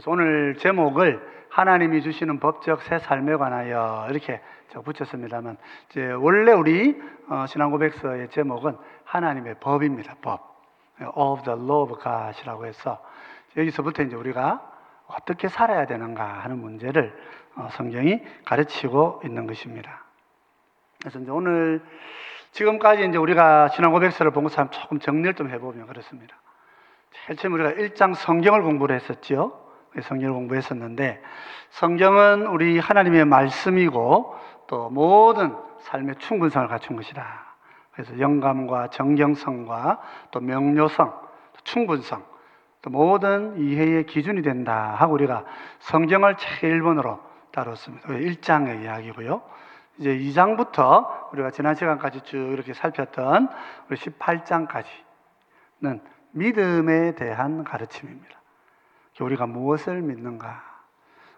오늘 제목을 하나님이 주시는 법적 새 삶에 관하여 이렇게 붙였습니다만, 이제 원래 우리 신앙고백서의 제목은 하나님의 법입니다. 법, of the law of God이라고 해서 여기서부터 이제 우리가 어떻게 살아야 되는가 하는 문제를 성경이 가르치고 있는 것입니다. 그래서 이제 오늘 지금까지 이제 우리가 신앙고백서를 본 것처럼 조금 정리를 좀 해보면 그렇습니다. 제일 처음 우리가 1장 성경을 공부를 했었죠. 성경을 공부했었는데, 성경은 우리 하나님의 말씀이고 또 모든 삶의 충분성을 갖춘 것이다. 그래서 영감과 정경성과 또 명료성, 충분성, 또 모든 이해의 기준이 된다 하고 우리가 성경을 제일 번으로 다뤘습니다. 1장의 이야기고요. 이제 2장부터 우리가 지난 시간까지 쭉 이렇게 살폈던 우리 18장까지는 믿음에 대한 가르침입니다. 우리가 무엇을 믿는가?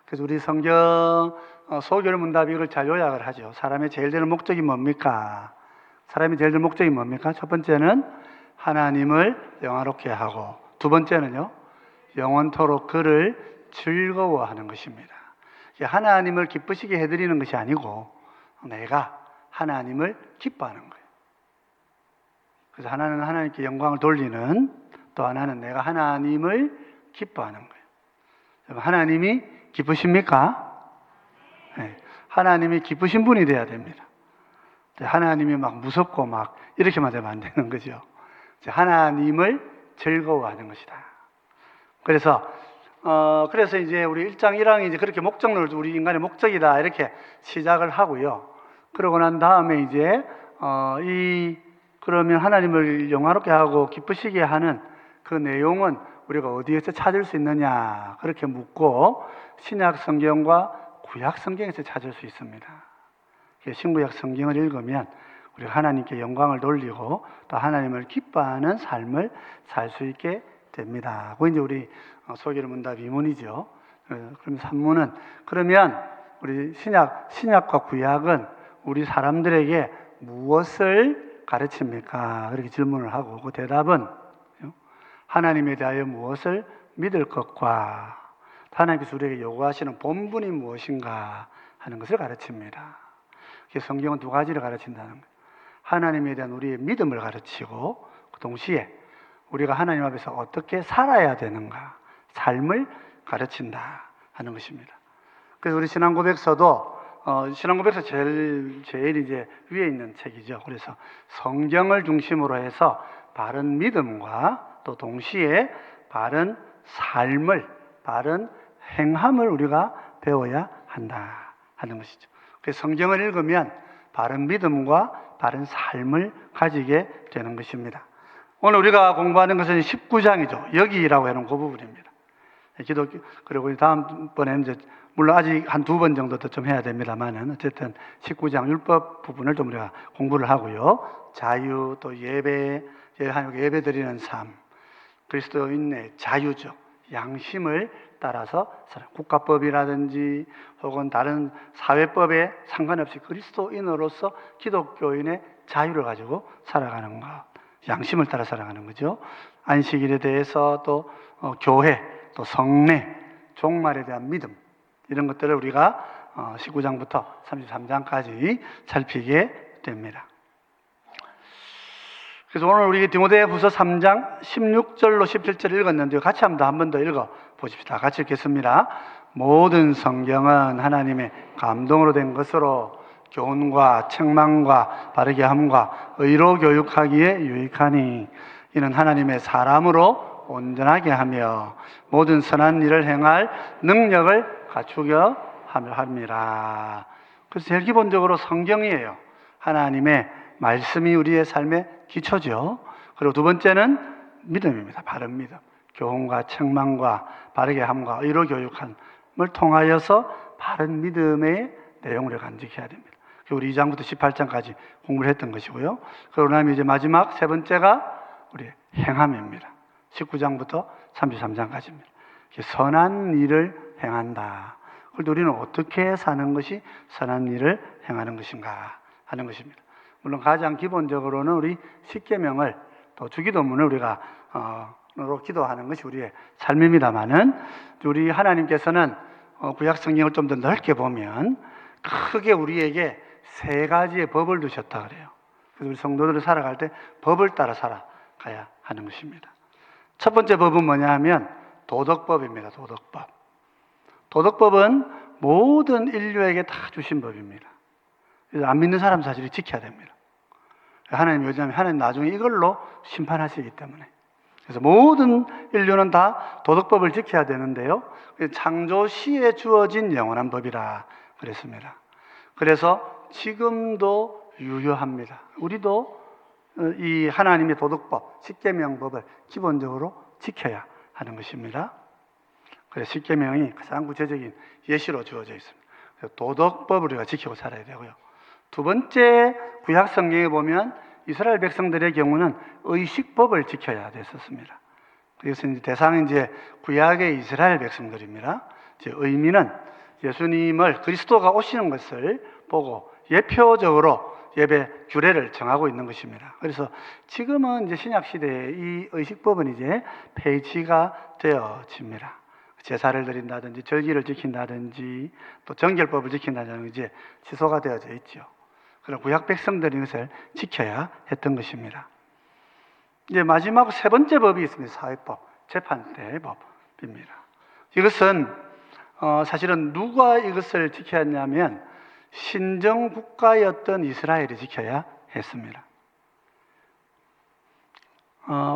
그래서 우리 성경 소결 문답이 이걸 잘 요약을 하죠. 사람의 제일 되는 목적이 뭡니까? 사람이 제일 되는 목적이 뭡니까? 첫 번째는 하나님을 영화롭게 하고, 두 번째는요, 영원토록 그를 즐거워하는 것입니다. 하나님을 기쁘시게 해드리는 것이 아니고 내가 하나님을 기뻐하는 거예요. 그래서 하나는 하나님께 영광을 돌리는, 또 하나는 내가 하나님을 기뻐하는 거예요. 하나님이 기쁘십니까? 네. 하나님이 기쁘신 분이 돼야 됩니다. 하나님이 막 무섭고 막 이렇게만 되면 안 되는 거죠. 하나님을 즐거워하는 것이다. 그래서 이제 우리 1장 1항이 이제 그렇게 목적론을 우리 인간의 목적이다 이렇게 시작을 하고요. 그러고 난 다음에 이제 그러면 하나님을 영화롭게 하고 기쁘시게 하는 그 내용은 우리가 어디에서 찾을 수 있느냐 그렇게 묻고, 신약 성경과 구약 성경에서 찾을 수 있습니다. 신구약 성경을 읽으면 우리가 하나님께 영광을 돌리고 또 하나님을 기뻐하는 삶을 살 수 있게 됩니다. 그 이제 우리 소개를 문답 2문이죠. 그럼 3문은, 그러면 우리 신약과 구약은 우리 사람들에게 무엇을 가르칩니까? 그렇게 질문을 하고, 그 대답은 하나님에 대하여 무엇을 믿을 것과 하나님께서 우리에게 요구하시는 본분이 무엇인가 하는 것을 가르칩니다. 성경은 두 가지를 가르친다는 거예요. 하나님에 대한 우리의 믿음을 가르치고, 그 동시에 우리가 하나님 앞에서 어떻게 살아야 되는가, 삶을 가르친다 하는 것입니다. 그래서 우리 신앙고백서도 신앙고백서 제일 이제 위에 있는 책이죠. 그래서 성경을 중심으로 해서 바른 믿음과 또 동시에 바른 삶을, 바른 행함을 우리가 배워야 한다 하는 것이죠. 그래서 성경을 읽으면 바른 믿음과 바른 삶을 가지게 되는 것입니다. 오늘 우리가 공부하는 것은 19장이죠. 여기라고 하는 그 부분입니다. 기독교, 그리고 다음번에는 이제 물론 아직 한 두 번 정도 더 좀 해야 됩니다만은, 어쨌든 19장 율법 부분을 좀 우리가 공부를 하고요. 자유, 또 예배 드리는 삶, 그리스도인의 자유적 양심을 따라서 국가법이라든지 혹은 다른 사회법에 상관없이 그리스도인으로서 기독교인의 자유를 가지고 살아가는 것, 양심을 따라 살아가는 거죠. 안식일에 대해서 또 교회, 또 성례, 종말에 대한 믿음, 이런 것들을 우리가 19장부터 33장까지 살피게 됩니다. 그래서 오늘 우리 디모데후서 3장 16절로 17절을 읽었는데요. 같이 한 번 더 읽어 보십시다. 같이 읽겠습니다. 모든 성경은 하나님의 감동으로 된 것으로 교훈과 책망과 바르게 함과 의로 교육하기에 유익하니, 이는 하나님의 사람으로 온전하게 하며 모든 선한 일을 행할 능력을 갖추려 함이라. 그래서 제일 기본적으로 성경이에요. 하나님의 말씀이 우리의 삶의 기초죠. 그리고 두 번째는 믿음입니다. 바른 믿음. 교훈과 책망과 바르게 함과 의로 교육함을 통하여서 바른 믿음의 내용을 간직해야 됩니다. 우리 2장부터 18장까지 공부를 했던 것이고요. 그러고 나면 이제 마지막 세 번째가 우리 행함입니다. 19장부터 33장까지입니다. 선한 일을 행한다. 그런데 우리는 어떻게 사는 것이 선한 일을 행하는 것인가 하는 것입니다. 물론 가장 기본적으로는 우리 십계명을, 또 주기도문을 우리가 기도하는 것이 우리의 삶입니다만은, 우리 하나님께서는 구약 성경을 좀 더 넓게 보면 크게 우리에게 세 가지의 법을 두셨다 그래요. 그래서 우리 성도들을 살아갈 때 법을 따라 살아가야 하는 것입니다. 첫 번째 법은 뭐냐 하면 도덕법입니다. 도덕법. 도덕법은 모든 인류에게 다 주신 법입니다. 그래서 안 믿는 사람 사실이 지켜야 됩니다. 하나님 요즘 하나님 나중에 이걸로 심판하시기 때문에. 그래서 모든 인류는 다 도덕법을 지켜야 되는데요. 창조 시에 주어진 영원한 법이라 그랬습니다. 그래서 지금도 유효합니다. 우리도 이 하나님의 도덕법, 십계명법을 기본적으로 지켜야 하는 것입니다. 그래서 십계명이 가장 구체적인 예시로 주어져 있습니다. 그래서 도덕법을 우리가 지키고 살아야 되고요. 두 번째, 구약 성경에 보면 이스라엘 백성들의 경우는 의식법을 지켜야 됐었습니다. 그래서 대상은 구약의 이스라엘 백성들입니다. 의미는 예수님을 그리스도가 오시는 것을 보고 예표적으로 예배 규례를 정하고 있는 것입니다. 그래서 지금은 신약 시대에 이 의식법은 폐지가 되어집니다. 제사를 드린다든지 절기를 지킨다든지 또 정결법을 지킨다든지 취소가 되어져 있죠. 그런 구약 백성들이 이것을 지켜야 했던 것입니다. 마지막 세 번째 법이 있습니다. 사회법, 재판대의 법입니다. 이것은 사실은 누가 이것을 지켜야 했냐면 신정 국가였던 이스라엘이 지켜야 했습니다.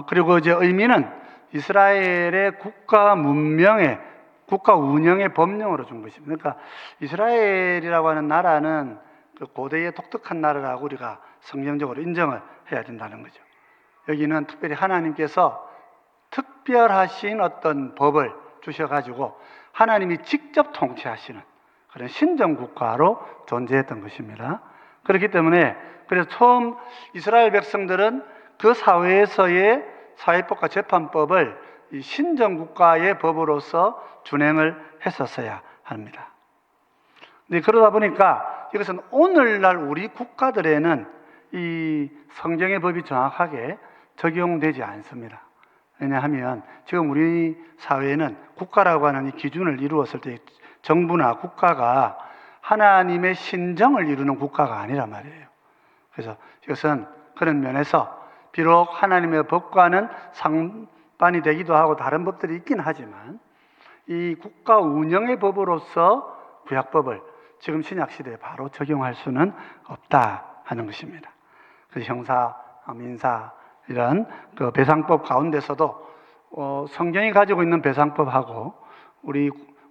그리고 의미는 이스라엘의 국가 문명의, 국가 운영의 법령으로 준 것입니다. 그러니까 이스라엘이라고 하는 나라는 고대의 독특한 나라라고 우리가 성경적으로 인정을 해야 된다는 거죠. 여기는 특별히 하나님께서 특별하신 어떤 법을 주셔가지고 하나님이 직접 통치하시는 그런 신정국가로 존재했던 것입니다. 그렇기 때문에 그래서 처음 이스라엘 백성들은 그 사회에서의 사회법과 재판법을 이 신정국가의 법으로서 준행을 했었어야 합니다. 근데 그러다 보니까 이것은 오늘날 우리 국가들에는 이 성경의 법이 정확하게 적용되지 않습니다. 왜냐하면 지금 우리 사회는 국가라고 하는 이 기준을 이루었을 때 정부나 국가가 하나님의 신정을 이루는 국가가 아니란 말이에요. 그래서 이것은 그런 면에서 비록 하나님의 법과는 상반이 되기도 하고 다른 법들이 있긴 하지만 이 국가 운영의 법으로서 구약법을 지금 신약시대에 바로 적용할 수는 없다 하는 것입니다. 그래서 형사, 민사 이런 그 배상법 가운데서도 성경이 가지고 있는 배상법하고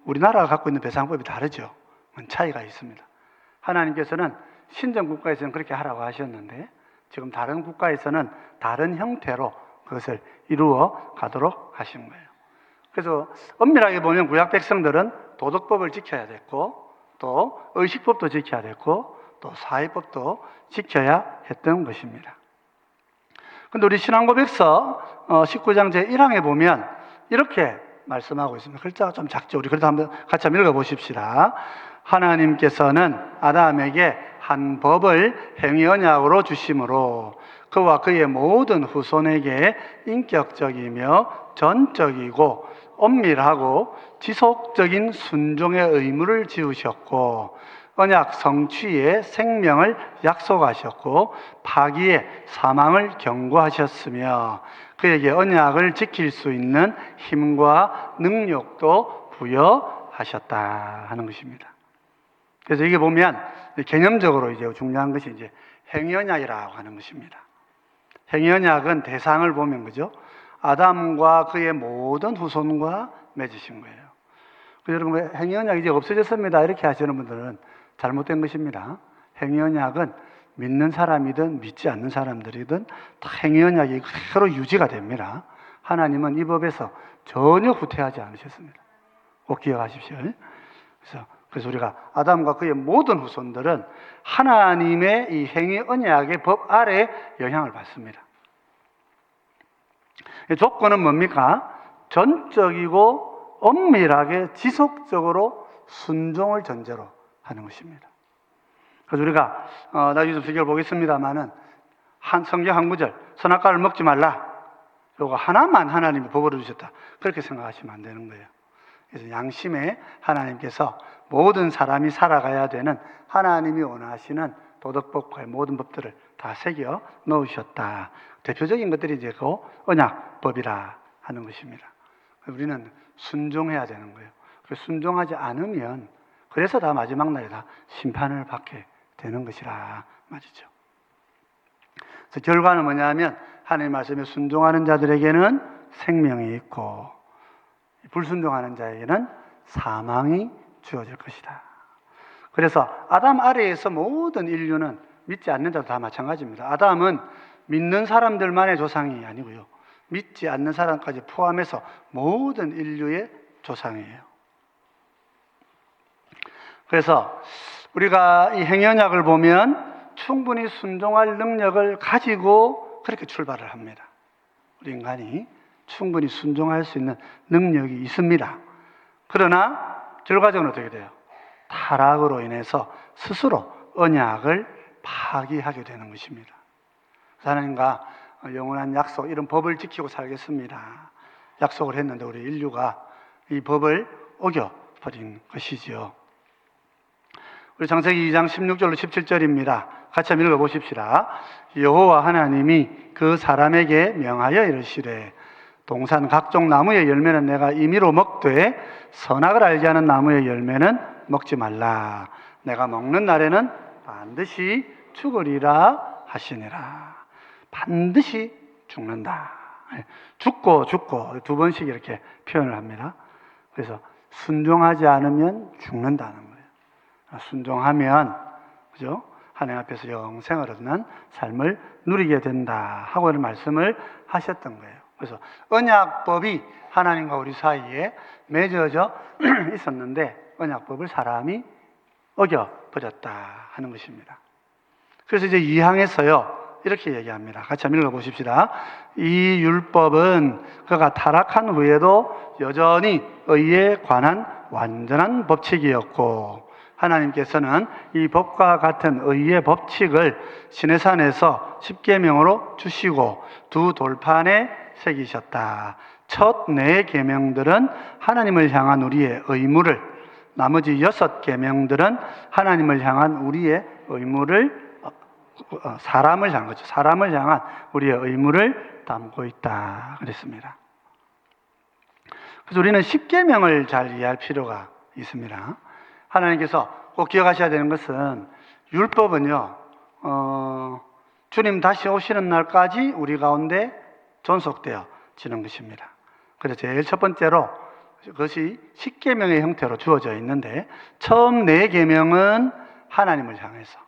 우리나라가 갖고 있는 배상법이 다르죠. 차이가 있습니다. 하나님께서는 신정국가에서는 그렇게 하라고 하셨는데 지금 다른 국가에서는 다른 형태로 그것을 이루어 가도록 하신 거예요. 그래서 엄밀하게 보면 구약 백성들은 도덕법을 지켜야 됐고 또 의식법도 지켜야 됐고 또 사회법도 지켜야 했던 것입니다. 그런데 우리 신앙고백서 19장 제1항에 보면 이렇게 말씀하고 있습니다. 글자가 좀 작죠. 우리 그래도 한번 같이 한번 읽어보십시다. 하나님께서는 아담에게 한 법을 행위 언약으로 주심으로 그와 그의 모든 후손에게 인격적이며 전적이고 엄밀하고 지속적인 순종의 의무를 지으셨고 언약 성취에 생명을 약속하셨고 파기에 사망을 경고하셨으며 그에게 언약을 지킬 수 있는 힘과 능력도 부여하셨다 하는 것입니다. 그래서 이게 보면 개념적으로 중요한 것이 행위언약이라고 하는 것입니다. 행위언약은 대상을 보면 그죠? 아담과 그의 모든 후손과 맺으신 거예요. 그래서 여러분 행위언약이 이제 없어졌습니다 이렇게 하시는 분들은 잘못된 것입니다. 행위언약은 믿는 사람이든 믿지 않는 사람들이든 다 행위언약이 그대로 유지가 됩니다. 하나님은 이 법에서 전혀 후퇴하지 않으셨습니다. 꼭 기억하십시오. 그래서 우리가 아담과 그의 모든 후손들은 하나님의 이 행위언약의 법 아래 영향을 받습니다. 조건은 뭡니까? 전적이고 엄밀하게 지속적으로 순종을 전제로 하는 것입니다. 그래서 우리가 나중에 좀 설교를 보겠습니다만은 성경 한 구절 선악과를 먹지 말라 요거 하나만 하나님이 법으로 주셨다, 그렇게 생각하시면 안 되는 거예요. 그래서 양심에 하나님께서 모든 사람이 살아가야 되는 하나님이 원하시는 도덕법과의 모든 법들을 다 새겨 넣으셨다. 대표적인 것들이 이제 그 언약법이라 하는 것입니다. 우리는 순종해야 되는 거예요. 순종하지 않으면 그래서 다 마지막 날에 다 심판을 받게 되는 것이라 말이죠. 그래서 결과는 뭐냐면 하나님 말씀에 순종하는 자들에게는 생명이 있고 불순종하는 자에게는 사망이 주어질 것이다. 그래서 아담 아래에서 모든 인류는 믿지 않는 자도 다 마찬가지입니다. 아담은 믿는 사람들만의 조상이 아니고요, 믿지 않는 사람까지 포함해서 모든 인류의 조상이에요. 그래서 우리가 이 행위언약을 보면 충분히 순종할 능력을 가지고 그렇게 출발을 합니다. 우리 인간이 충분히 순종할 수 있는 능력이 있습니다. 그러나 결과적으로 어떻게 돼요? 타락으로 인해서 스스로 언약을 파기하게 되는 것입니다. 하나님과 영원한 약속, 이런 법을 지키고 살겠습니다, 약속을 했는데 우리 인류가 이 법을 어겨버린 것이지요. 우리 창세기 2장 16절로 17절입니다. 같이 한번 읽어보십시다. 여호와 하나님이 그 사람에게 명하여 이르시되 동산 각종 나무의 열매는 내가 임의로 먹되 선악을 알게 하는 나무의 열매는 먹지 말라. 내가 먹는 날에는 반드시 죽으리라 하시니라. 반드시 죽는다. 죽고 두 번씩 이렇게 표현을 합니다. 그래서 순종하지 않으면 죽는다는 거예요. 순종하면, 그죠? 하나님 앞에서 영생을 얻는 삶을 누리게 된다 하고 이런 말씀을 하셨던 거예요. 그래서 언약법이 하나님과 우리 사이에 맺어져 있었는데 언약법을 사람이 어겨버렸다 하는 것입니다. 그래서 이제 2항에서요 이렇게 얘기합니다. 같이 한번 읽어보십시다. 이 율법은 그가 타락한 후에도 여전히 의에 관한 완전한 법칙이었고 하나님께서는 이 법과 같은 의의 법칙을 시내산에서 십계명으로 주시고 두 돌판에 새기셨다. 첫 4계명들은 하나님을 향한 우리의 의무를, 나머지 6계명들은 하나님을 향한 우리의 의무를, 사람을 향한 거죠. 사람을 향한 우리의 의무를 담고 있다 그랬습니다. 그래서 우리는 십계명을 잘 이해할 필요가 있습니다. 하나님께서 꼭 기억하셔야 되는 것은 율법은요 주님 다시 오시는 날까지 우리 가운데 존속되어지는 것입니다. 그래서 제일 첫 번째로 그것이 십계명의 형태로 주어져 있는데 처음 4계명은 하나님을 향해서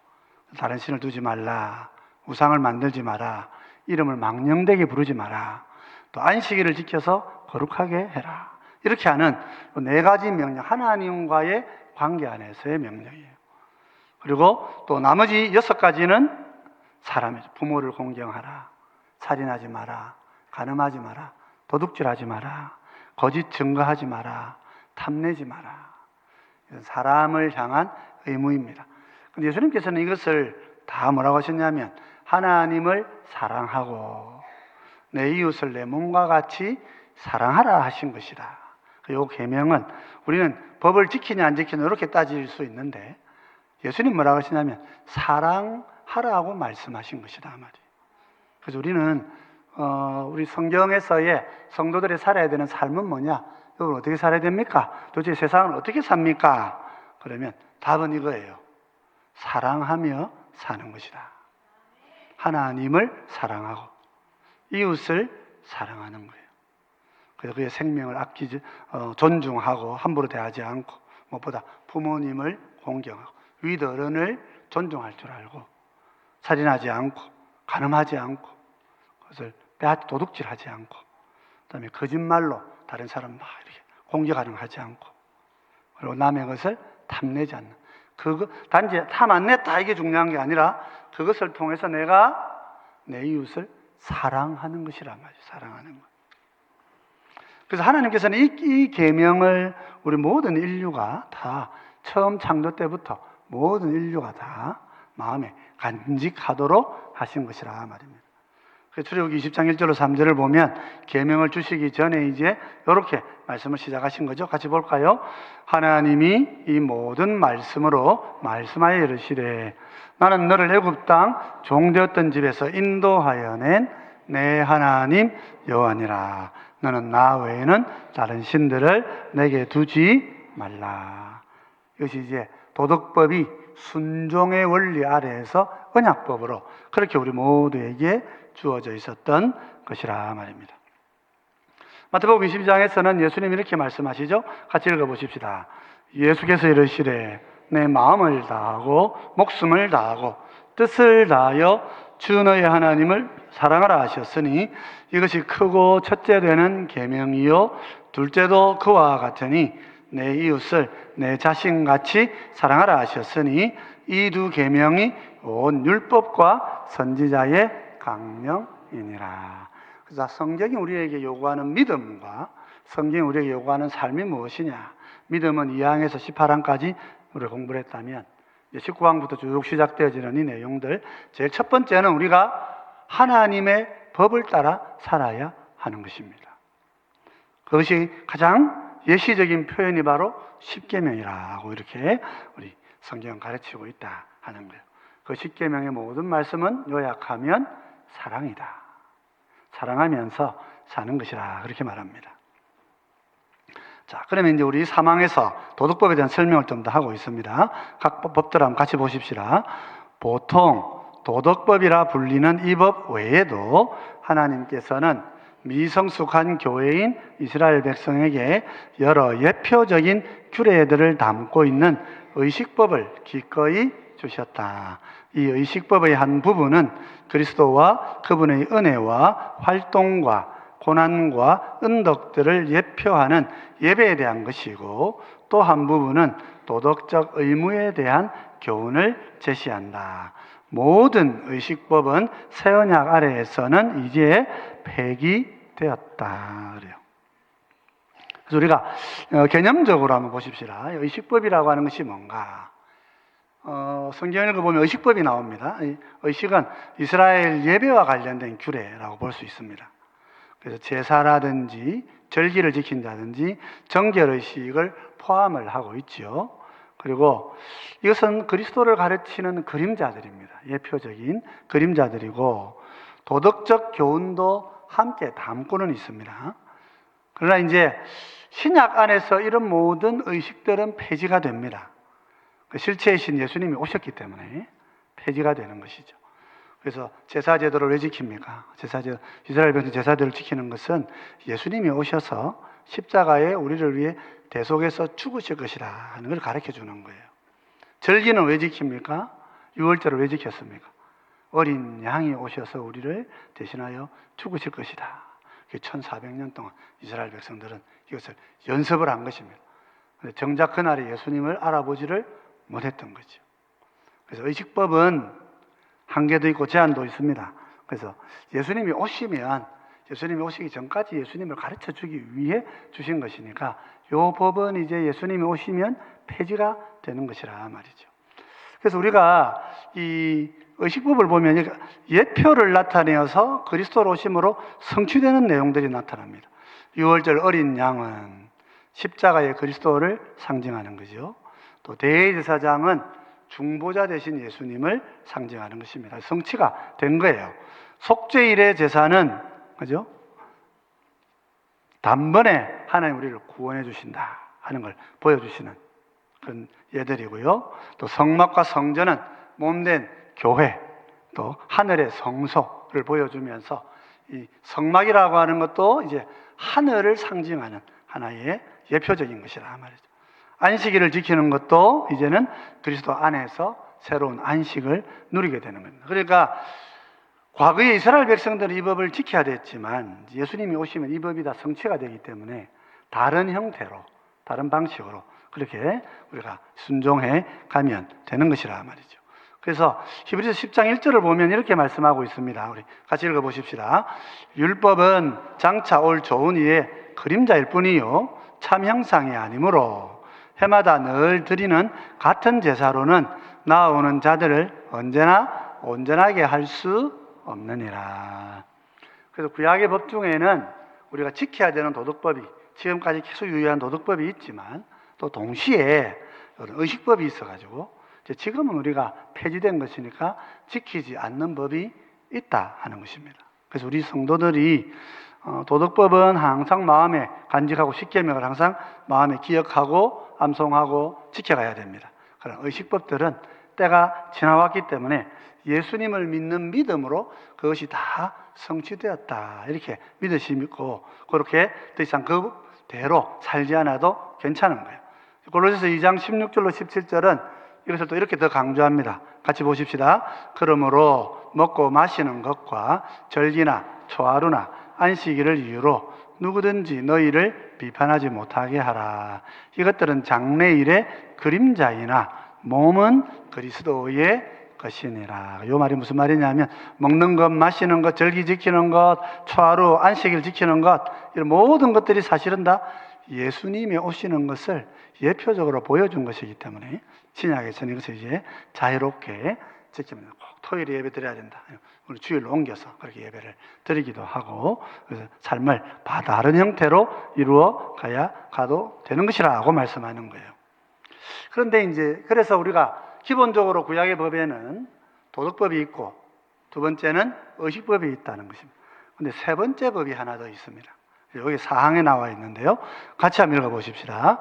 다른 신을 두지 말라, 우상을 만들지 마라, 이름을 망령되게 부르지 마라, 또 안식일을 지켜서 거룩하게 해라, 이렇게 하는 4가지 명령, 하나님과의 관계 안에서의 명령이에요. 그리고 또 나머지 6가지는 사람이죠. 부모를 공경하라, 살인하지 마라, 간음하지 마라, 도둑질하지 마라, 거짓 증거하지 마라, 탐내지 마라. 이건 사람을 향한 의무입니다. 근데 예수님께서는 이것을 다 뭐라고 하셨냐면 하나님을 사랑하고 내 이웃을 내 몸과 같이 사랑하라 하신 것이다. 이 계명은 우리는 법을 지키냐 안 지키냐 이렇게 따질 수 있는데 예수님 뭐라고 하시냐면 사랑하라고 말씀하신 것이다 말이에요. 그래서 우리는 우리 성경에서의 성도들이 살아야 되는 삶은 뭐냐? 이걸 어떻게 살아야 됩니까? 도대체 세상은 어떻게 삽니까? 그러면 답은 이거예요. 사랑하며 사는 것이다. 하나님을 사랑하고 이웃을 사랑하는 거예요. 그래서 그의 생명을 존중하고 함부로 대하지 않고 무엇보다 부모님을 공경하고 윗 어른을 존중할 줄 알고 살인하지 않고 간음하지 않고 그것을 도둑질하지 않고 그다음에 거짓말로 다른 사람 막 이렇게 공격하는 거 하지 않고 그리고 남의 것을 탐내지 않는 단지 탐 안 냈다 이게 중요한 게 아니라 그것을 통해서 내가 내 이웃을 사랑하는 것이란 말이에요. 사랑하는 것. 그래서 하나님께서는 이 계명을 우리 모든 인류가 다 처음 창조 때부터 모든 인류가 다 마음에 간직하도록 하신 것이라 말입니다. 출애굽기 20장 1절로 3절을 보면 계명을 주시기 전에 이제 이렇게 말씀을 시작하신 거죠. 같이 볼까요? 하나님이 이 모든 말씀으로 말씀하여 이르시되 나는 너를 애굽 땅 종되었던 집에서 인도하여 낸 내 하나님 여호와니라. 너는 나 외에는 다른 신들을 내게 두지 말라. 이것이 이제 도덕법이 순종의 원리 아래에서 언약법으로 그렇게 우리 모두에게 주어져 있었던 것이라 말입니다. 마태복음 22장에서는 예수님이 이렇게 말씀하시죠. 같이 읽어보십시다. 예수께서 이르시되 내 마음을 다하고 목숨을 다하고 뜻을 다하여 주 너의 하나님을 사랑하라 하셨으니 이것이 크고 첫째 되는 계명이요 둘째도 그와 같으니 내 이웃을 내 자신같이 사랑하라 하셨으니 이 두 계명이 온 율법과 선지자의 강령이니라. 그래서 성경이 우리에게 요구하는 믿음과 성경이 우리에게 요구하는 삶이 무엇이냐? 믿음은 2항에서 18항까지 우리가 공부를 했다면 19항부터 쭉 시작되어지는 이 내용들, 제일 첫 번째는 우리가 하나님의 법을 따라 살아야 하는 것입니다. 그것이 가장 예시적인 표현이 바로 십계명이라고 이렇게 우리 성경은 가르치고 있다 하는 거예요. 그 십계명의 모든 말씀은 요약하면 사랑이다. 사랑하면서 사는 것이라 그렇게 말합니다. 자, 그러면 이제 우리 3항에서 도덕법에 대한 설명을 좀 더 하고 있습니다. 각 법들 한번 같이 보십시다. 보통 도덕법이라 불리는 이 법 외에도 하나님께서는 미성숙한 교회인 이스라엘 백성에게 여러 예표적인 규례들을 담고 있는 의식법을 기꺼이 주셨다. 이 의식법의 한 부분은 그리스도와 그분의 은혜와 활동과 고난과 은덕들을 예표하는 예배에 대한 것이고 또 한 부분은 도덕적 의무에 대한 교훈을 제시한다. 모든 의식법은 새 언약 아래에서는 이제 폐기되었다 그래요. 그래서 우리가 개념적으로 한번 보십시다. 의식법이라고 하는 것이 뭔가? 성경을 읽어보면 의식법이 나옵니다. 의식은 이스라엘 예배와 관련된 규례라고 볼 수 있습니다. 그래서 제사라든지 절기를 지킨다든지 정결의식을 포함을 하고 있죠. 그리고 이것은 그리스도를 가르치는 그림자들입니다. 예표적인 그림자들이고 도덕적 교훈도 함께 담고는 있습니다. 그러나 이제 신약 안에서 이런 모든 의식들은 폐지가 됩니다. 실체이신 예수님이 오셨기 때문에 폐지가 되는 것이죠. 그래서 제사 제도를 왜 지킵니까? 이스라엘 백성 제사제도를 지키는 것은 예수님이 오셔서 십자가에 우리를 위해 대속해서 죽으실 것이라 하는 걸 가르쳐 주는 거예요. 절기는 왜 지킵니까? 유월절을 왜 지켰습니까? 어린 양이 오셔서 우리를 대신하여 죽으실 것이다. 1400년 동안 이스라엘 백성들은 이것을 연습을 한 것입니다. 정작 그날에 예수님을 알아보지를 못했던 거죠. 그래서 의식법은 한계도 있고 제한도 있습니다. 그래서 예수님이 오시기 전까지 예수님을 가르쳐 주기 위해 주신 것이니까 이 법은 이제 예수님이 오시면 폐지가 되는 것이라 말이죠. 그래서 우리가 이 의식법을 보면 예표를 나타내어서 그리스도로 오심으로 성취되는 내용들이 나타납니다. 유월절 어린 양은 십자가의 그리스도를 상징하는 거죠. 또 대제사장은 중보자 되신 예수님을 상징하는 것입니다. 성취가 된 거예요. 속죄일의 제사는 그죠? 단번에 하나님 우리를 구원해 주신다 하는 걸 보여주시는 그런 예들이고요. 또 성막과 성전은 몸된 교회, 또 하늘의 성소를 보여주면서 이 성막이라고 하는 것도 이제 하늘을 상징하는 하나의 예표적인 것이라 말이죠. 안식일을 지키는 것도 이제는 그리스도 안에서 새로운 안식을 누리게 되는 겁니다. 그러니까 과거에 이스라엘 백성들은 이 법을 지켜야 됐지만 예수님이 오시면 이 법이 다 성취가 되기 때문에 다른 형태로, 다른 방식으로 그렇게 우리가 순종해 가면 되는 것이라 말이죠. 그래서 히브리서 10장 1절을 보면 이렇게 말씀하고 있습니다. 우리 같이 읽어보십시다. 율법은 장차 올 좋은 이의 그림자일 뿐이요 참 형상이 아니므로 해마다 늘 드리는 같은 제사로는 나아오는 자들을 언제나 온전하게 할 수 없느니라. 그래서 구약의 법 중에는 우리가 지켜야 되는 도덕법이 지금까지 계속 유효한 도덕법이 있지만 또 동시에 의식법이 있어가지고 지금은 우리가 폐지된 것이니까 지키지 않는 법이 있다 하는 것입니다. 그래서 우리 성도들이 도덕법은 항상 마음에 간직하고 십계명을 항상 마음에 기억하고 암송하고 지켜가야 됩니다. 그런 의식법들은 때가 지나왔기 때문에 예수님을 믿는 믿음으로 그것이 다 성취되었다 이렇게 믿으시고 그렇게 더 이상 그대로 살지 않아도 괜찮은 거예요. 골로새서 2장 16절로 17절은 이것을 또 이렇게 더 강조합니다. 같이 보십시다. 그러므로 먹고 마시는 것과 절기나 초하루나 안식일을 이유로 누구든지 너희를 비판하지 못하게 하라. 이것들은 장래일의 그림자이나 몸은 그리스도의 것이니라. 이 말이 무슨 말이냐면 먹는 것, 마시는 것, 절기 지키는 것, 초하루, 안식일 지키는 것 이런 모든 것들이 사실은 다 예수님이 오시는 것을 예표적으로 보여준 것이기 때문에 신약에서는 이것을 이제 자유롭게 지키면 꼭 토요일에 예배 드려야 된다. 우리 주일로 옮겨서 그렇게 예배를 드리기도 하고 그래서 삶을 다른 형태로 이루어 가도 되는 것이라고 말씀하는 거예요. 그런데 이제 그래서 우리가 기본적으로 구약의 법에는 도덕법이 있고 두 번째는 의식법이 있다는 것입니다. 그런데 세 번째 법이 하나 더 있습니다. 여기 사항에 나와 있는데요. 같이 한번 읽어보십시다.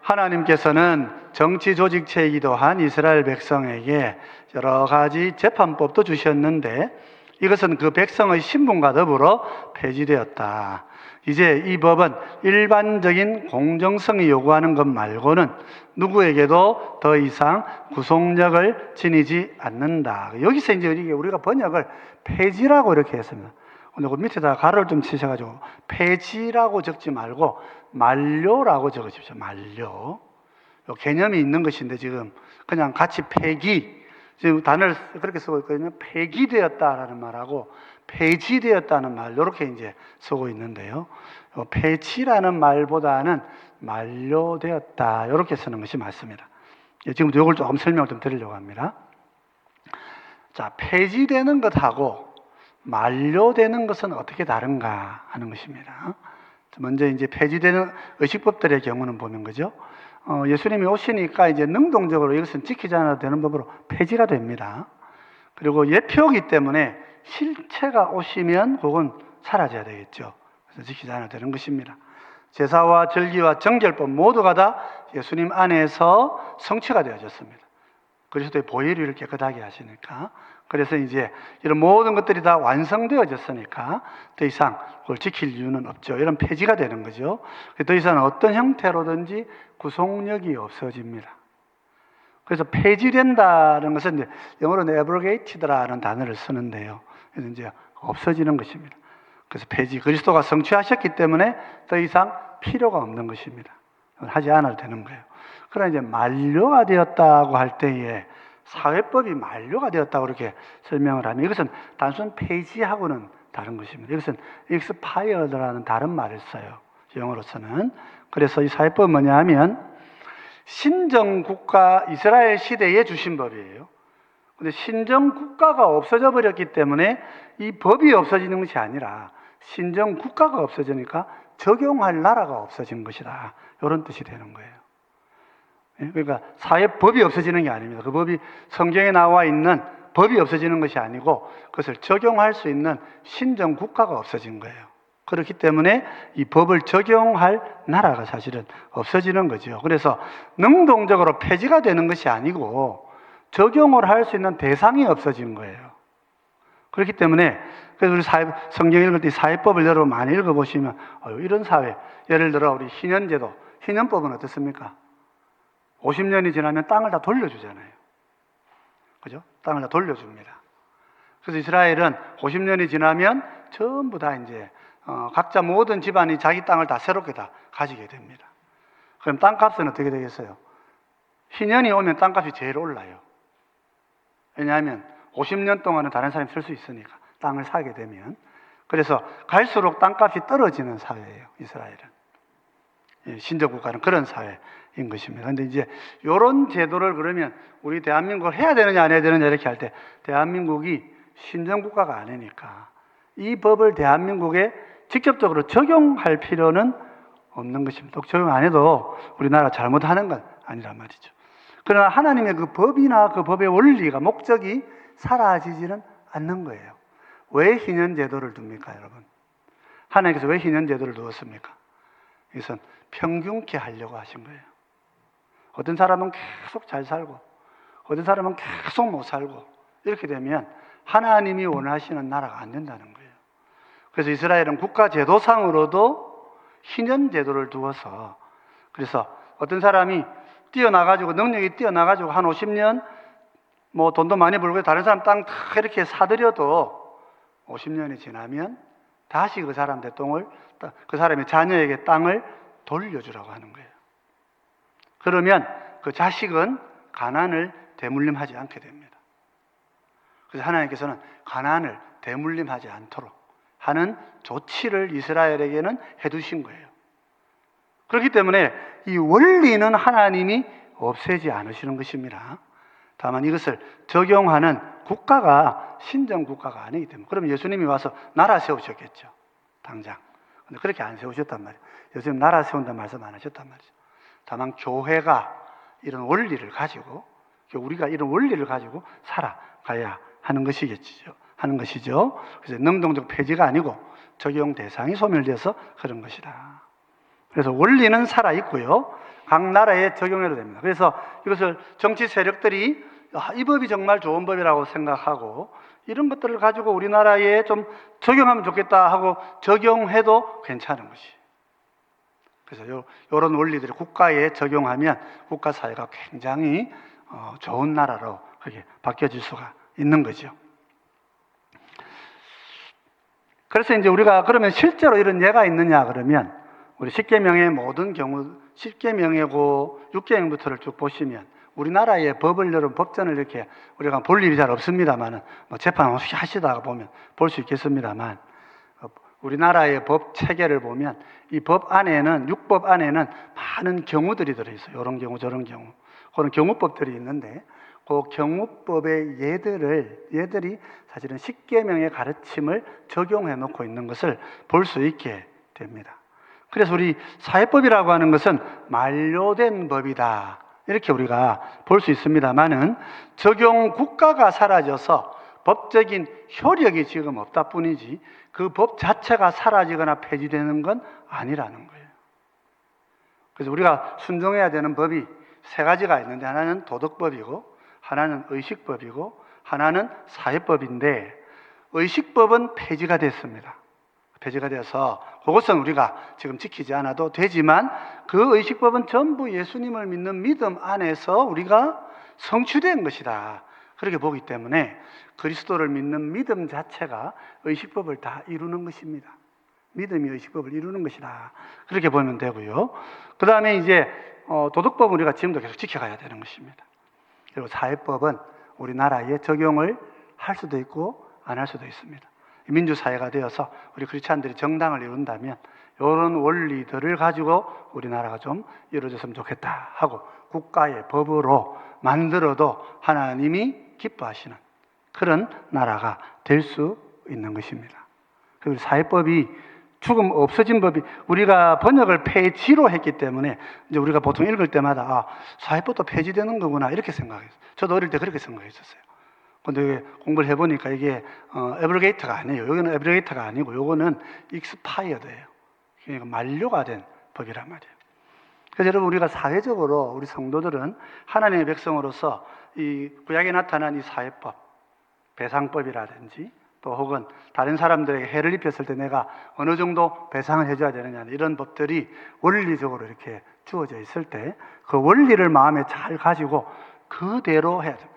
하나님께서는 정치 조직체이기도 한 이스라엘 백성에게 여러 가지 재판법도 주셨는데 이것은 그 백성의 신분과 더불어 폐지되었다. 이제 이 법은 일반적인 공정성이 요구하는 것 말고는 누구에게도 더 이상 구속력을 지니지 않는다. 여기서 이제 우리가 번역을 폐지라고 이렇게 했습니다. 근데 그 밑에다가 가로를 좀 치셔가지고 폐지라고 적지 말고 만료라고 적으십시오. 만료. 요 개념이 있는 것인데 지금 그냥 같이 폐기 지금 단어를 그렇게 쓰고 있거든요. 폐기되었다라는 말하고 폐지되었다는 말 이렇게 이제 쓰고 있는데요. 폐지라는 말보다는 만료되었다 이렇게 쓰는 것이 맞습니다. 지금부터 이걸 조금 설명을 좀 드리려고 합니다. 자, 폐지되는 것하고 만료되는 것은 어떻게 다른가 하는 것입니다. 먼저 이제 폐지되는 의식법들의 경우는 보면 그죠? 예수님이 오시니까 이제 능동적으로 이것은 지키지 않아도 되는 법으로 폐지가 됩니다. 그리고 예표이기 때문에 실체가 오시면 그건 사라져야 되겠죠. 그래서 지키지 않아도 되는 것입니다. 제사와 절기와 정결법 모두가 다 예수님 안에서 성취가 되어졌습니다. 그리스도의 보혈을 깨끗하게 하시니까. 그래서 이제 이런 모든 것들이 다 완성되어졌으니까 더 이상 그걸 지킬 이유는 없죠. 이런 폐지가 되는 거죠. 더 이상 어떤 형태로든지 구속력이 없어집니다. 그래서 폐지된다는 것은 이제 영어로는 abrogated라는 단어를 쓰는데요. 그래서 이제 없어지는 것입니다. 그래서 폐지, 그리스도가 성취하셨기 때문에 더 이상 필요가 없는 것입니다. 하지 않아도 되는 거예요. 그러나 이제 만료가 되었다고 할 때에 사회법이 만료가 되었다고 그렇게 설명을 하면 이것은 단순 폐지하고는 다른 것입니다. 이것은 expired라는 다른 말을 써요. 영어로서는. 그래서 이 사회법은 뭐냐 하면 신정국가 이스라엘 시대에 주신 법이에요. 근데 신정국가가 없어져 버렸기 때문에 이 법이 없어지는 것이 아니라 신정국가가 없어지니까 적용할 나라가 없어진 것이다. 이런 뜻이 되는 거예요. 그러니까 사회법이 없어지는 게 아닙니다. 그 법이 성경에 나와 있는 법이 없어지는 것이 아니고 그것을 적용할 수 있는 신정국가가 없어진 거예요. 그렇기 때문에 이 법을 적용할 나라가 사실은 없어지는 거죠. 그래서 능동적으로 폐지가 되는 것이 아니고 적용을 할 수 있는 대상이 없어진 거예요. 그렇기 때문에 그래서 우리 성경 읽을 때 사회법을 여러분 많이 읽어보시면 이런 사회, 예를 들어 우리 희년제도, 희년법은 어떻습니까? 50년이 지나면 땅을 다 돌려주잖아요. 그죠? 땅을 다 돌려줍니다. 그래서 이스라엘은 50년이 지나면 전부 다 이제 각자 모든 집안이 자기 땅을 다 새롭게 다 가지게 됩니다. 그럼 땅값은 어떻게 되겠어요? 희년이 오면 땅값이 제일 올라요. 왜냐하면 50년 동안은 다른 사람이 쓸 수 있으니까 땅을 사게 되면. 그래서 갈수록 땅값이 떨어지는 사회예요, 이스라엘은. 신정국가는 그런 사회인 것입니다. 그런데 이제 이런 제도를 그러면 우리 대한민국을 해야 되느냐 안 해야 되느냐 이렇게 할 때 대한민국이 신정국가가 아니니까 이 법을 대한민국에 직접적으로 적용할 필요는 없는 것입니다. 또 적용 안 해도 우리나라 잘못하는 건 아니란 말이죠. 그러나 하나님의 그 법이나 그 법의 원리가, 목적이 사라지지는 않는 거예요. 왜 희년제도를 둡니까, 여러분? 하나님께서 왜 희년제도를 두었습니까? 이것은 평균케 하려고 하신 거예요. 어떤 사람은 계속 잘 살고 어떤 사람은 계속 못 살고, 이렇게 되면 하나님이 원하시는 나라가 안 된다는 거예요. 그래서 이스라엘은 국가제도상으로도 희년제도를 두어서, 그래서 어떤 사람이 뛰어나가지고, 능력이 뛰어나가지고 한 50년 뭐 돈도 많이 벌고 다른 사람 땅 다 이렇게 사들여도 50년이 지나면 다시 그 사람의 땅을, 그 사람의 자녀에게 땅을 돌려주라고 하는 거예요. 그러면 그 자식은 가난을 대물림하지 않게 됩니다. 그래서 하나님께서는 가난을 대물림하지 않도록 하는 조치를 이스라엘에게는 해두신 거예요. 그렇기 때문에 이 원리는 하나님이 없애지 않으시는 것입니다. 다만 이것을 적용하는 국가가 신정국가가 아니기 때문에. 그럼 예수님이 와서 나라 세우셨겠죠, 당장. 근데 그렇게 안 세우셨단 말이에요. 예수님 나라 세운다는 말씀 안 하셨단 말이죠. 다만 교회가 이런 원리를 가지고, 우리가 이런 원리를 가지고 살아가야 하는 것이겠죠. 그래서 능동적 폐지가 아니고 적용 대상이 소멸되어서 그런 것이다. 그래서 원리는 살아있고요, 각 나라에 적용해도 됩니다. 그래서 이것을 정치 세력들이 이 법이 정말 좋은 법이라고 생각하고, 이런 것들을 가지고 우리나라에 좀 적용하면 좋겠다 하고 적용해도 괜찮은 것이. 그래서 이런 원리들을 국가에 적용하면 국가 사회가 굉장히 좋은 나라로 그렇게 바뀌어질 수가 있는 거죠. 그래서 이제 우리가 그러면 실제로 이런 예가 있느냐 그러면, 우리 10계명의 모든 경우, 10계명이고 6계명부터를 쭉 보시면 우리나라의 법을, 여러분 법전을 이렇게 우리가 볼 일이 잘 없습니다만은, 뭐 재판 하시다가 보면 볼 수 있겠습니다만, 우리나라의 법 체계를 보면 이 법 안에는, 육법 안에는 많은 경우들이 들어있어요. 이런 경우 저런 경우, 그런 경우법들이 있는데, 그 경우법의 얘들이 사실은 10계명의 가르침을 적용해 놓고 있는 것을 볼 수 있게 됩니다. 그래서 우리 사회법이라고 하는 것은 만료된 법이다, 이렇게 우리가 볼 수 있습니다만은, 적용 국가가 사라져서 법적인 효력이 지금 없다 뿐이지 그 법 자체가 사라지거나 폐지되는 건 아니라는 거예요. 그래서 우리가 순종해야 되는 법이 세 가지가 있는데, 하나는 도덕법이고, 하나는 의식법이고, 하나는 사회법인데, 의식법은 폐지가 됐습니다. 폐지가 돼서 그것은 우리가 지금 지키지 않아도 되지만, 그 의식법은 전부 예수님을 믿는 믿음 안에서 우리가 성취된 것이다, 그렇게 보기 때문에 그리스도를 믿는 믿음 자체가 의식법을 다 이루는 것입니다. 믿음이 의식법을 이루는 것이다, 그렇게 보면 되고요. 그 다음에 이제 도덕법은 우리가 지금도 계속 지켜가야 되는 것입니다. 그리고 사회법은 우리나라에 적용을 할 수도 있고 안 할 수도 있습니다. 민주사회가 되어서 우리 크리스찬들이 정당을 이룬다면 이런 원리들을 가지고 우리나라가 좀 이루어졌으면 좋겠다 하고 국가의 법으로 만들어도 하나님이 기뻐하시는 그런 나라가 될 수 있는 것입니다. 그리고 사회법이 죽음 없어진 법이, 우리가 번역을 폐지로 했기 때문에 이제 우리가 보통 읽을 때마다 사회법도 폐지되는 거구나, 이렇게 생각했어요. 저도 어릴 때 그렇게 생각했었어요. 근데 공부를 해보니까 이게 에브리게이터가 아니에요. 여기는 에브리게이터가 아니고 요거는 익스파이어드예요. 그러니까 만료가 된 법이란 말이에요. 그래서 여러분, 우리가 사회적으로 우리 성도들은 하나님의 백성으로서 이 구약에 나타난 이 사회법, 배상법이라든지 또 혹은 다른 사람들에게 해를 입혔을 때 내가 어느 정도 배상을 해줘야 되느냐, 이런 법들이 원리적으로 이렇게 주어져 있을 때 그 원리를 마음에 잘 가지고 그대로 해야 돼요.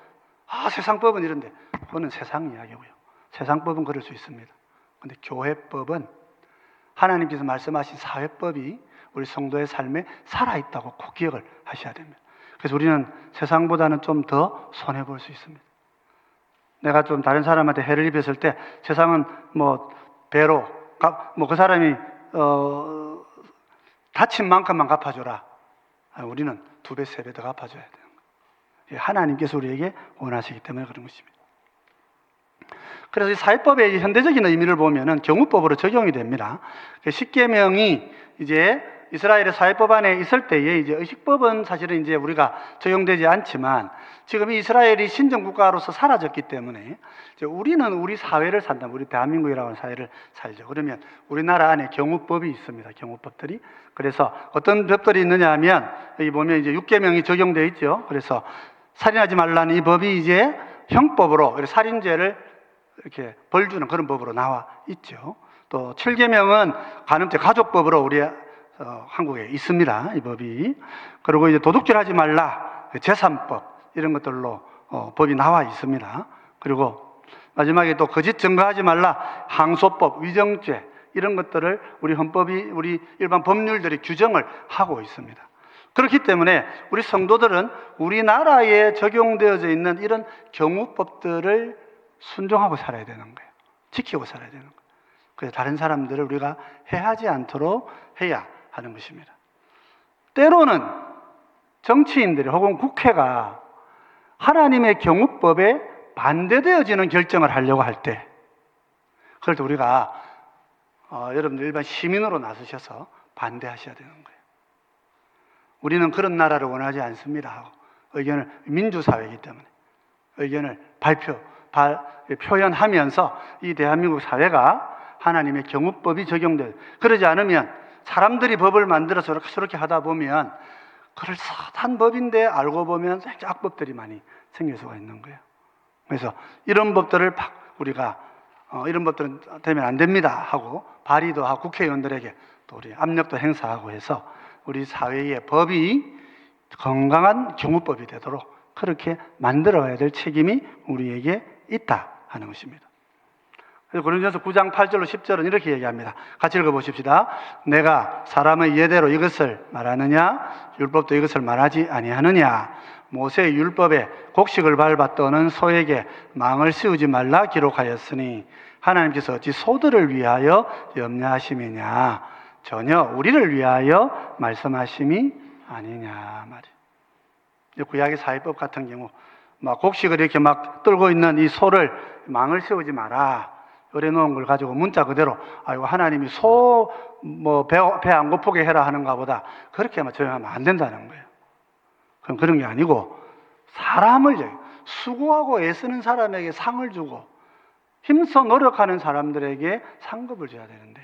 세상법은 이런데, 그거는 세상 이야기고요. 세상법은 그럴 수 있습니다. 근데 교회법은 하나님께서 말씀하신 사회법이 우리 성도의 삶에 살아있다고 꼭 기억을 하셔야 됩니다. 그래서 우리는 세상보다는 좀 더 손해볼 수 있습니다. 내가 좀 다른 사람한테 해를 입혔을 때 세상은 뭐 배로, 뭐 그 사람이 다친 만큼만 갚아줘라. 우리는 2배, 3배 더 갚아줘야 돼요. 하나님께서 우리에게 원하시기 때문에 그런 것입니다. 그래서 이 사회법의 현대적인 의미를 보면은 경우법으로 적용이 됩니다. 십계명이 이제 이스라엘의 사회법 안에 있을 때에 이제 의식법은 사실은 이제 우리가 적용되지 않지만 지금 이스라엘이 신정국가로서 사라졌기 때문에 이제 우리는 우리 사회를 산다. 우리 대한민국이라고 하는 사회를 살죠. 그러면 우리나라 안에 경우법이 있습니다. 경우법들이. 그래서 어떤 법들이 있느냐 하면 여기 보면 이제 육계명이 적용되어 있죠. 그래서 살인하지 말라는 이 법이 이제 형법으로 살인죄를 이렇게 벌 주는 그런 법으로 나와 있죠. 또 7계명은 간음죄 가족법으로 우리 한국에 있습니다. 이 법이. 그리고 이제 도둑질 하지 말라 재산법 이런 것들로 법이 나와 있습니다. 그리고 마지막에 또 거짓 증거하지 말라 항소법, 위정죄 이런 것들을 우리 헌법이 우리 일반 법률들이 규정을 하고 있습니다. 그렇기 때문에 우리 성도들은 우리나라에 적용되어져 있는 이런 경우법들을 순종하고 살아야 되는 거예요. 지키고 살아야 되는 거예요. 그래서 다른 사람들을 우리가 해하지 않도록 해야 하는 것입니다. 때로는 정치인들이 혹은 국회가 하나님의 경우법에 반대되어지는 결정을 하려고 할 때, 그럴 때 우리가 여러분들 일반 시민으로 나서셔서 반대하셔야 되는 거예요. 우리는 그런 나라를 원하지 않습니다 하고 의견을, 민주사회이기 때문에 의견을 표현하면서 이 대한민국 사회가 하나님의 경우법이 적용돼요. 그러지 않으면 사람들이 법을 만들어서 저렇게 하다 보면 그럴싸한 법인데 알고 보면 악법들이 많이 생길 수가 있는 거예요. 그래서 이런 법들을 우리가 이런 법들은 되면 안 됩니다 하고 발의도 하고 국회의원들에게 또 우리 압력도 행사하고 해서 우리 사회의 법이 건강한 경우법이 되도록 그렇게 만들어야 될 책임이 우리에게 있다 하는 것입니다. 고린도전서 9장 8절로 10절은 이렇게 얘기합니다. 같이 읽어보십시다. 내가 사람의 예대로 이것을 말하느냐? 율법도 이것을 말하지 아니하느냐? 모세의 율법에 곡식을 밟아 떠는 소에게 망을 씌우지 말라 기록하였으니 하나님께서 어찌 소들을 위하여 염려하심이냐? 전혀 우리를 위하여 말씀하심이 아니냐 말이에요. 구약의 사회법 같은 경우 막 곡식을 이렇게 막 떨고 있는 이 소를 망을 씌우지 마라. 요래 놓은 걸 가지고 문자 그대로 아이고 하나님이 소 배 안 고프게 해라 하는가 보다 그렇게 적용하면 안 된다는 거예요. 그럼 그런 게 아니고 사람을 수고하고 애쓰는 사람에게 상을 주고 힘써 노력하는 사람들에게 상급을 줘야 되는데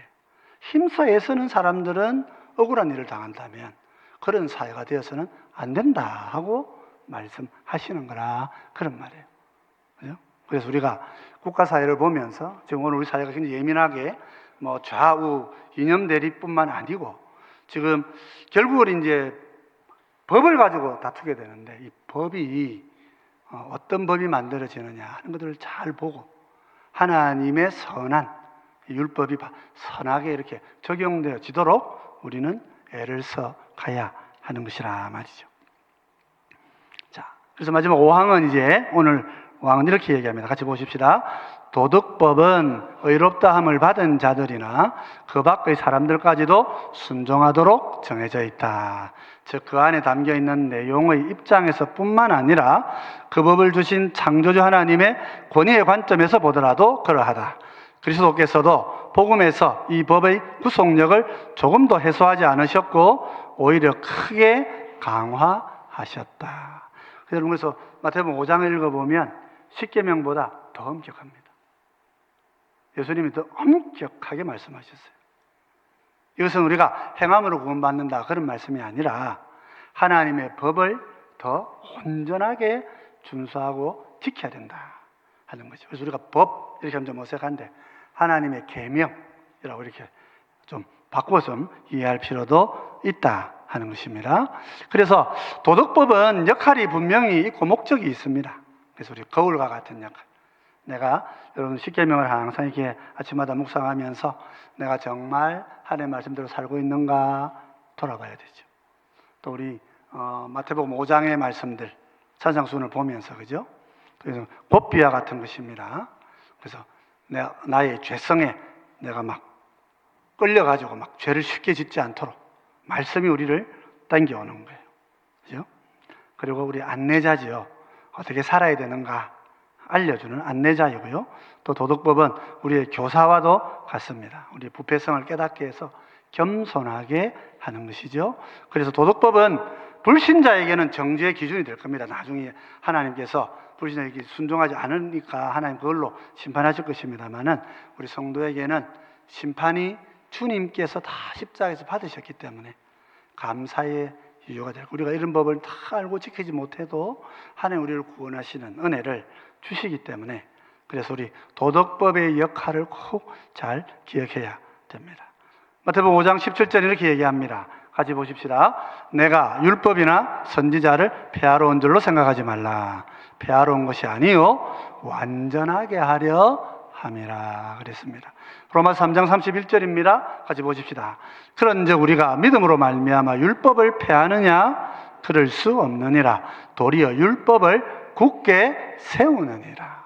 힘써 애쓰는 사람들은 억울한 일을 당한다면 그런 사회가 되어서는 안 된다 하고 말씀하시는 거라 그런 말이에요. 그죠? 그래서 우리가 국가사회를 보면서 지금 오늘 우리 사회가 굉장히 예민하게 좌우 이념 대립뿐만 아니고 지금 결국은 이제 법을 가지고 다투게 되는데 이 법이 어떤 법이 만들어지느냐 하는 것들을 잘 보고 하나님의 선한 율법이 선하게 이렇게 적용되어지도록 우리는 애를 써 가야 하는 것이라 말이죠. 자, 그래서 마지막 5항은 이제 오늘 5항은 이렇게 얘기합니다. 같이 보십시다. 도덕법은 의롭다함을 받은 자들이나 그 밖의 사람들까지도 순종하도록 정해져 있다. 즉 그 안에 담겨 있는 내용의 입장에서 뿐만 아니라 그 법을 주신 창조주 하나님의 권위의 관점에서 보더라도 그러하다. 그리스도께서도 복음에서 이 법의 구속력을 조금도 해소하지 않으셨고 오히려 크게 강화하셨다. 그래서 마태복음 5장을 읽어보면 십계명보다 더 엄격합니다. 예수님이 더 엄격하게 말씀하셨어요. 이것은 우리가 행함으로 구원받는다 그런 말씀이 아니라 하나님의 법을 더 온전하게 준수하고 지켜야 된다 하는 거죠. 그래서 우리가 법 이렇게 하면 좀 어색한데 하나님의 계명이라고 이렇게 좀 바꿔서 좀 이해할 필요도 있다 하는 것입니다. 그래서 도덕법은 역할이 분명히 있고 목적이 있습니다. 그래서 우리 거울과 같은 역할. 내가 여러분 십계명을 항상 이렇게 아침마다 묵상하면서 내가 정말 하나님의 말씀대로 살고 있는가 돌아봐야 되죠. 또 우리 마태복음 5장의 말씀들 산상수훈을 보면서 그죠? 그래서 곱비와 같은 것입니다. 그래서 나의 죄성에 내가 막 끌려가지고 막 죄를 쉽게 짓지 않도록 말씀이 우리를 당겨오는 거예요. 그죠? 그리고 우리 안내자지요. 어떻게 살아야 되는가 알려주는 안내자이고요. 또 도덕법은 우리의 교사와도 같습니다. 우리 부패성을 깨닫게 해서 겸손하게 하는 것이죠. 그래서 도덕법은 불신자에게는 정죄의 기준이 될 겁니다. 나중에 하나님께서 불신자에게 순종하지 않으니까 하나님 그걸로 심판하실 것입니다만은 우리 성도에게는 심판이 주님께서 다 십자가에서 받으셨기 때문에 감사의 이유가 되고, 우리가 이런 법을 다 알고 지키지 못해도 하나님 우리를 구원하시는 은혜를 주시기 때문에, 그래서 우리 도덕법의 역할을 꼭 잘 기억해야 됩니다. 마태복음 5장 17절 이렇게 얘기합니다. 같이 보십시다. 내가 율법이나 선지자를 폐하러 온 줄로 생각하지 말라. 폐하러 온 것이 아니요 완전하게 하려 함이라 그랬습니다. 로마서 3장 31절입니다. 같이 보십시다. 그런즉 우리가 믿음으로 말미암아 율법을 폐하느냐? 그럴 수 없느니라. 도리어 율법을 굳게 세우느니라.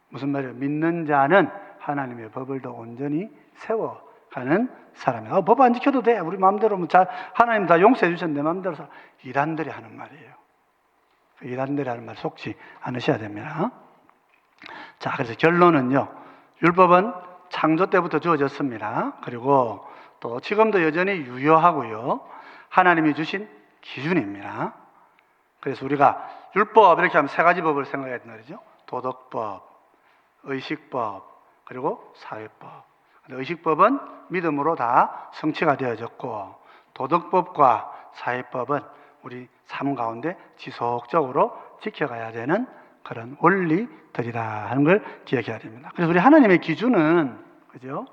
무슨 말이에요? 믿는 자는 하나님의 법을 더 온전히 세워가는 사람이에요. 법 안 지켜도 돼. 우리 마음대로 하나님 다 용서해 주셨는데 마음대로 이단들이 하는 말이에요. 이단들이 하는 말 속지 않으셔야 됩니다. 자, 그래서 결론은요. 율법은 창조 때부터 주어졌습니다. 그리고 또 지금도 여전히 유효하고요. 하나님이 주신 기준입니다. 그래서 우리가 율법 이렇게 하면 세 가지 법을 생각해야 된다 그러죠. 도덕법, 의식법, 그리고 사회법. 의식법은 믿음으로 다 성취가 되어졌고, 도덕법과 사회법은 우리 삶 가운데 지속적으로 지켜가야 되는 그런 원리들이다 하는 걸 기억해야 됩니다. 그래서 우리 하나님의 기준은, 그죠?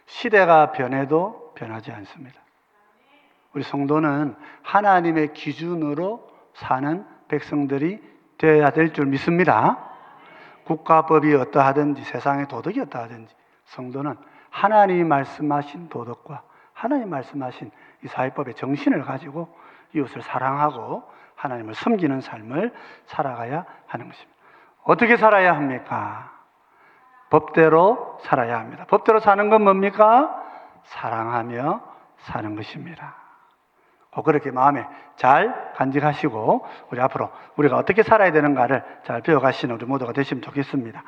시대가 변해도 변하지 않습니다. 우리 성도는 하나님의 기준으로 사는 백성들이 되어야 될 줄 믿습니다. 국가법이 어떠하든지 세상의 도덕이 어떠하든지 성도는 하나님이 말씀하신 도덕과 하나님이 말씀하신 이 사회법의 정신을 가지고 이웃을 사랑하고 하나님을 섬기는 삶을 살아가야 하는 것입니다. 어떻게 살아야 합니까? 법대로 살아야 합니다. 법대로 사는 건 뭡니까? 사랑하며 사는 것입니다. 꼭 그렇게 마음에 잘 간직하시고 우리 앞으로 우리가 어떻게 살아야 되는가를 잘 배워가시는 우리 모두가 되시면 좋겠습니다.